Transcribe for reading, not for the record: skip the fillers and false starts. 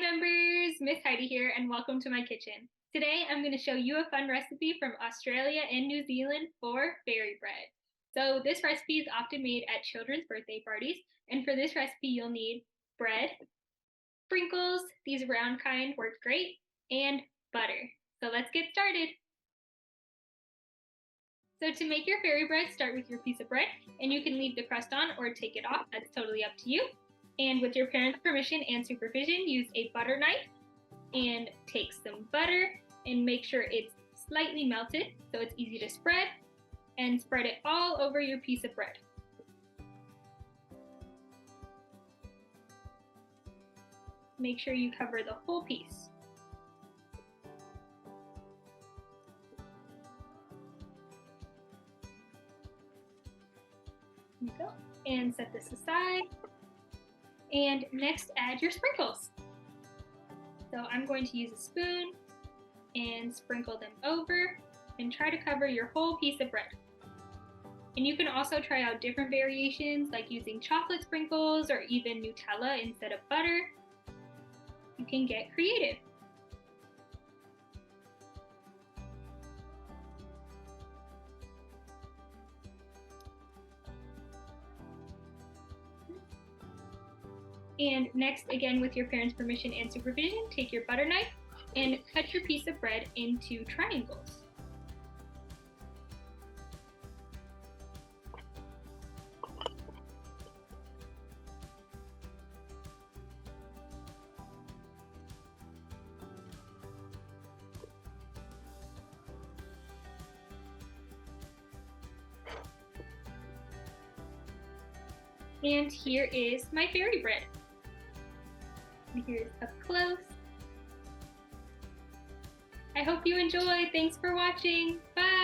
members, Miss Heidi here and welcome to my kitchen. Today I'm going to show you a fun recipe from Australia and New Zealand for fairy bread. So this recipe is often made at children's birthday parties, and for this recipe you'll need bread, sprinkles, these round kind work great, and butter. So let's get started. So to make your fairy bread, start with your piece of bread, and you can leave the crust on or take it off, that's totally up to you. And with your parents' permission and supervision, use a butter knife and take some butter and make sure it's slightly melted so it's easy to spread, and spread it all over your piece of bread. Make sure you cover the whole piece. There you go. And set this aside. And next, add your sprinkles. So I'm going to use a spoon and sprinkle them over and try to cover your whole piece of bread. And you can also try out different variations like using chocolate sprinkles or even Nutella instead of butter. You can get creative. And next, again with your parents' permission and supervision, take your butter knife and cut your piece of bread into triangles. And here is my fairy bread. Here's up close. I hope you enjoyed. Thanks for watching. Bye!